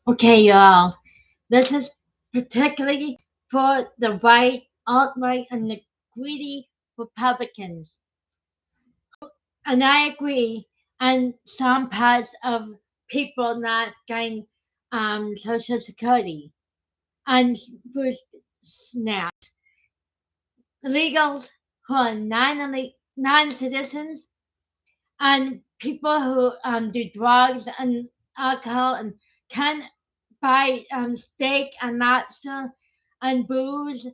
Okay, y'all. This is particularly for the right, alt-right, and the greedy Republicans. And I agree on some parts of people not getting Social Security and food snacks. Illegals who are non-citizens and people who do drugs and alcohol and can buy steak and lobster and booze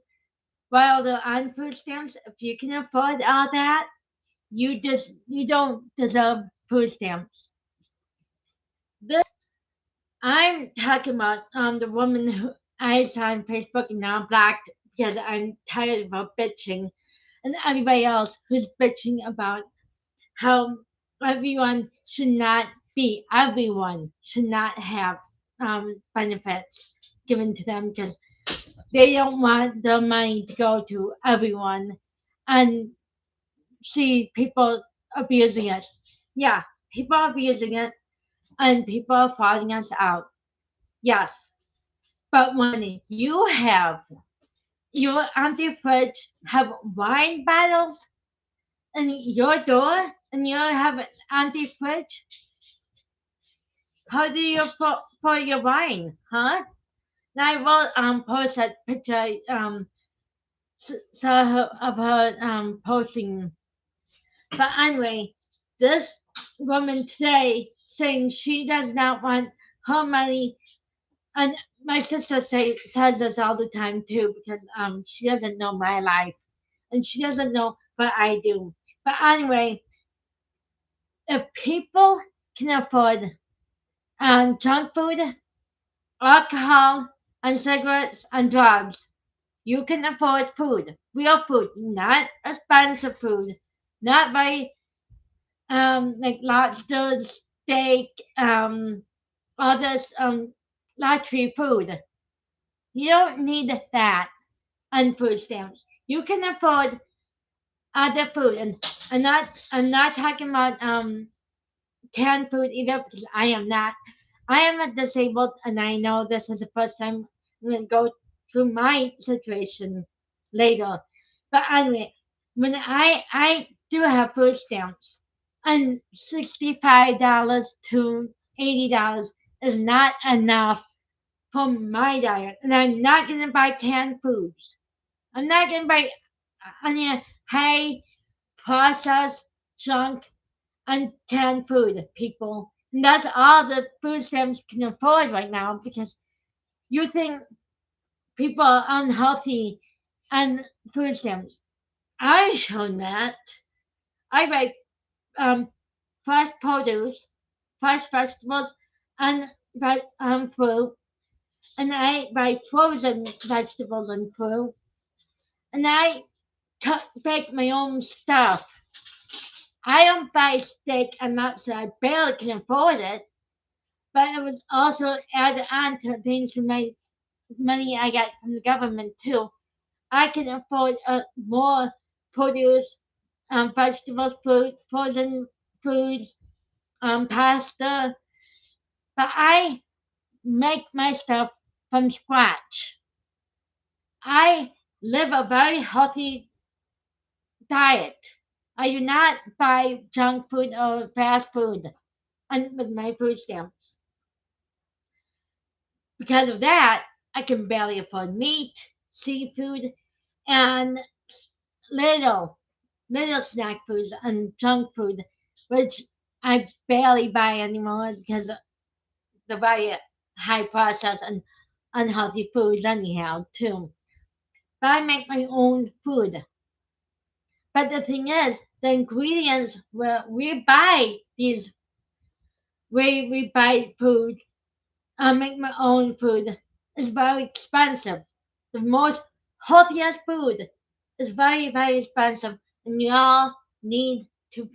while they're on food stamps. If you can afford all that, you don't deserve food stamps. This I'm talking about the woman who I saw on Facebook and now blocked because I'm tired of her bitching and everybody else who's bitching about how everyone should not have benefits given to them because they don't want the money to go to everyone and see people abusing it. Yeah, people are abusing it and people are falling us out. Yes, but when you have your empty fridge have wine bottles in your door and you have an empty fridge, how do you pour your wine, huh? Now I will post that picture saw her of her posting. But anyway, this woman today saying she does not want her money, and my sister says this all the time too because she doesn't know my life and she doesn't know what I do. But anyway, if people can afford junk food, alcohol, and cigarettes and drugs, you can afford food, real food, not expensive food, not by like lobster, steak, all this luxury food. You don't need that on food stamps. You can afford other food, and I'm not talking about canned food either because I am not. I am a disabled, and I know this is the first time I'm gonna go through my situation later. But anyway, when I do have food stamps, and $65 to $80 is not enough for my diet, and I'm not gonna buy canned foods. I'm not gonna buy any high processed junk and canned food, people. And that's all the food stamps can afford right now because you think people are unhealthy and food stamps. I show that. I buy um, fresh produce, fresh vegetables, and fruit, and I buy frozen vegetables and fruit, and I bake my own stuff. I don't buy steak and lobster. I barely can afford it, but it was also added on to things to my money I get from the government too. I can afford more produce, vegetables, fruit, frozen foods, pasta, but I make my stuff from scratch. I live a very healthy diet. I do not buy junk food or fast food and with my food stamps. Because of that, I can barely afford meat, seafood, and little, little snack foods and junk food, which I barely buy anymore because they're very high processed and unhealthy foods anyhow too. But I make my own food. But the thing is, the ingredients where we buy food, I make my own food is very expensive. The most healthiest food is very, very expensive, and you all need to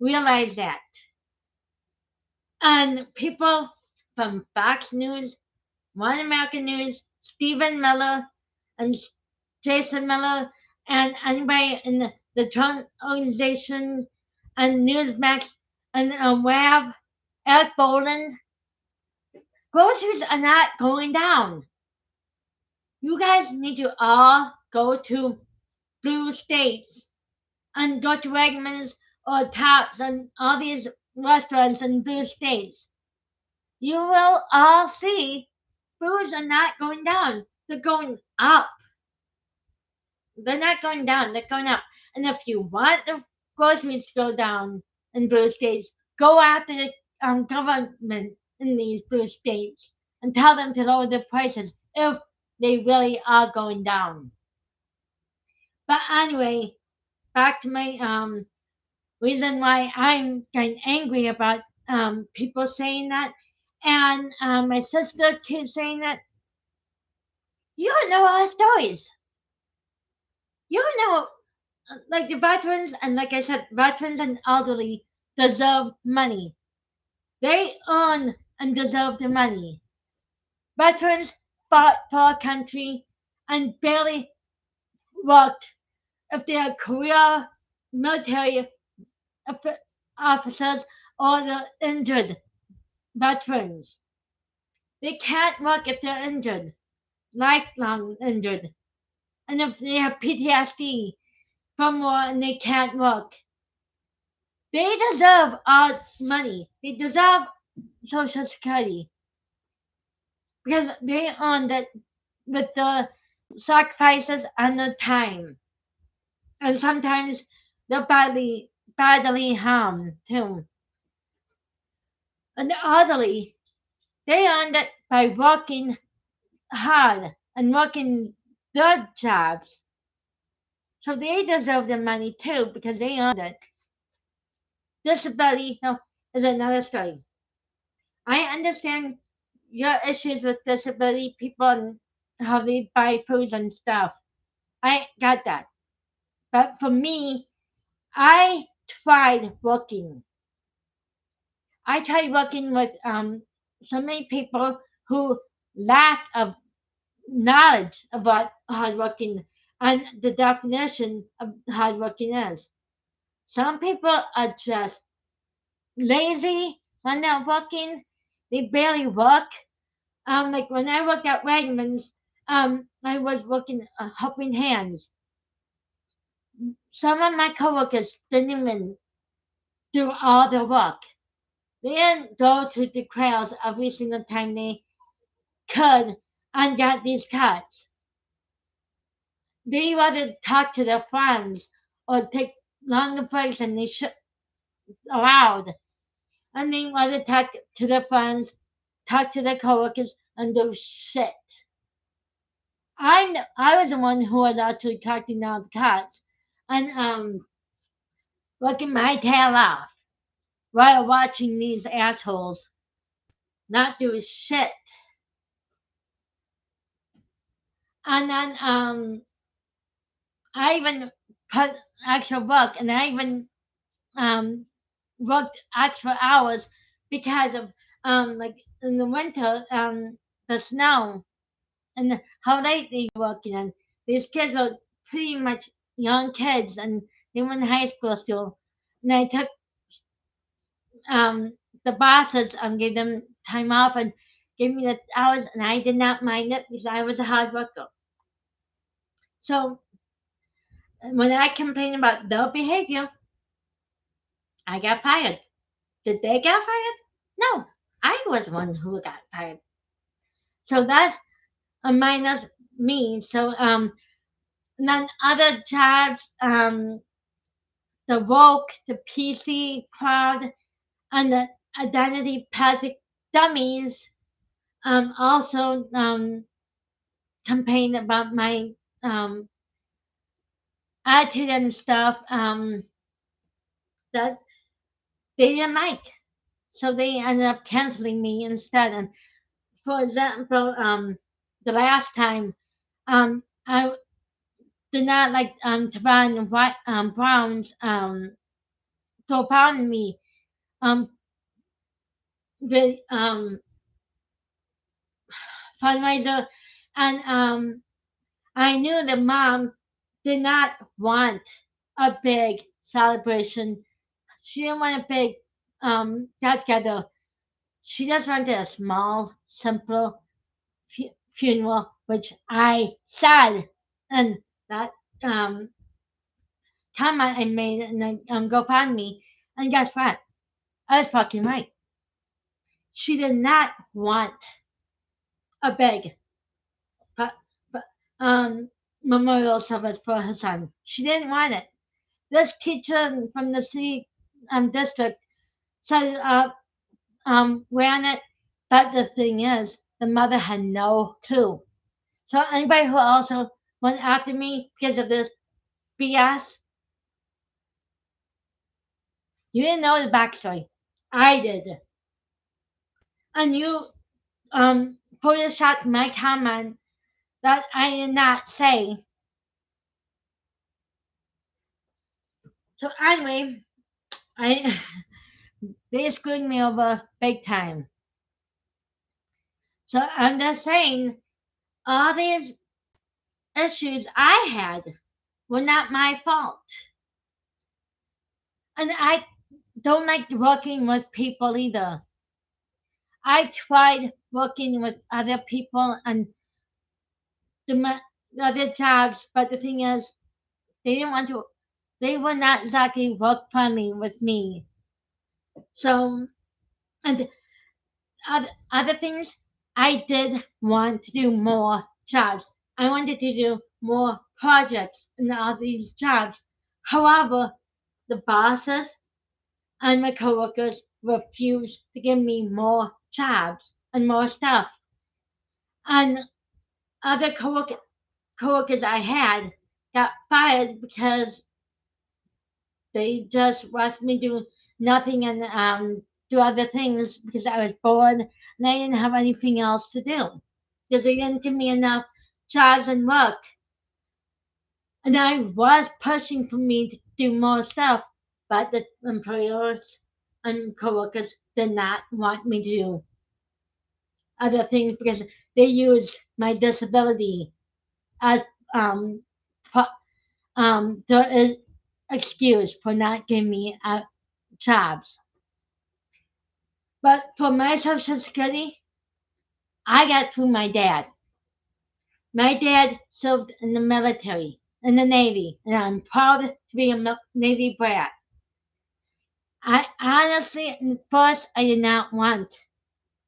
realize that. And people from Fox News, One American News, Stephen Miller, and Jason Miller, and anybody in the Trump organization, and Newsmax, and WAV, Eric Bolin, groceries are not going down. You guys need to all go to blue states and go to Wegmans or Tops and all these restaurants in blue states. You will all see foods are not going down. They're going up. They're not going down, they're going up. And if you want the groceries to go down in blue states, go after the government in these blue states and tell them to lower the prices if they really are going down. But anyway, back to my reason why I'm getting angry about people saying that. And my sister keeps saying that you don't know our stories. You don't know, like the veterans, and like I said, veterans and elderly deserve money. They earn and deserve the money. Veterans fought for our country and barely worked if they are career military officers or the injured veterans. They can't work if they're injured, lifelong injured. And if they have PTSD from war and they can't work, they deserve our money. They deserve Social Security because they earned it with the sacrifices and the time. And sometimes they're badly harmed too. And the elderly, they earned it by working hard and working good jobs. So they deserve the money too because they earned it. Disability is another story. I understand your issues with disability people and how they buy food and stuff. I got that. But for me, I tried working. I tried working with so many people who lack of knowledge about hardworking and the definition of hardworking is. Some people are just lazy when they're working. They barely work. Like when I worked at Wegmans, I was working helping hands. Some of my coworkers didn't even do all the work. They didn't go to the crowds every single time they could and get these cuts. They rather talk to their friends or take longer breaks than they should allowed. And they rather talk to their friends, talk to their coworkers, and do shit. I was the one who was actually collecting all the cuts and working my tail off while watching these assholes not do shit. And then I even put extra work and I even um worked extra hours because of like in the winter the snow and how late they were working and these kids were pretty much young kids and they were in high school still. And I took um the bosses gave them time off and gave me the hours and I did not mind it because I was a hard worker. So when I complained about their behavior, I got fired. Did they get fired? No, I was the one who got fired. So that's a minus me. So and then other jobs, the woke, the PC crowd, and the identity politics dummies also complain about my attitude and stuff that they didn't like. So they ended up canceling me instead. And for example, the last time I did not like Tavon Brown's GoFundMe um with fundraiser, and I knew the mom did not want a big celebration. She didn't want a big get together. She just wanted a small, simple funeral, which I said, and that um, comment I made in the GoFundMe. And guess what? I was fucking right. She did not want a big but, but, memorial service for her son. She didn't want it. This teacher from the city district set it up, ran it, but the thing is, the mother had no clue. So anybody who also went after me because of this BS, you didn't know the backstory. I did. And you photoshopped my comment that I did not say. So anyway, I they screwed me over big time. So I'm just saying all these issues I had were not my fault. And I don't like working with people either. I tried working with other people and the other jobs, but the thing is, they didn't want to. They were not exactly work friendly with me. So, and other things, I did want to do more jobs. I wanted to do more projects in all these jobs. However, the bosses and my coworkers refused to give me more jobs and more stuff. And other coworkers I had got fired because they just watched me do nothing and do other things because I was bored and I didn't have anything else to do because they didn't give me enough jobs and work. And I was pushing for me to do more stuff, but the employers and coworkers did not want me to do other things because they used my disability as um, the excuse for not giving me jobs. But for my Social Security, I got through my dad. My dad served in the military, in the Navy, and I'm proud to be a Navy brat. I honestly, at first, I did not want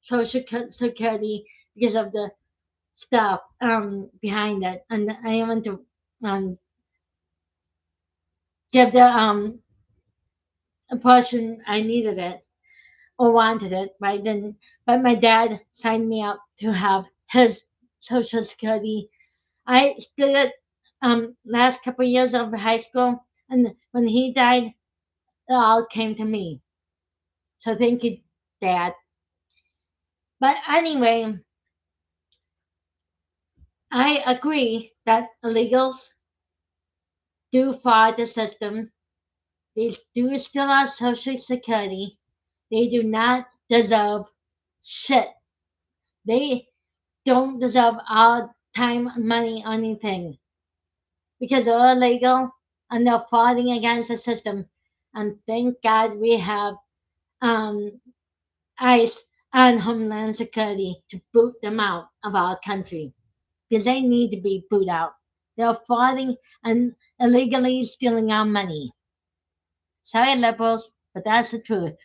Social Security because of the stuff behind it, and I didn't want to give the a person I needed it or wanted it, right? Then, but my dad signed me up to have his Social Security. I split it last couple of years of high school, and when he died, it all came to me. So thank you, Dad. But anyway, I agree that illegals do fraud the system. They do steal our Social Security. They do not deserve shit. They don't deserve our time, money, anything because they're illegal and they're fighting against the system. And thank God we have um, ICE and Homeland Security to boot them out of our country because they need to be booted out. They're fighting and illegally stealing our money. Sorry, liberals, but that's the truth.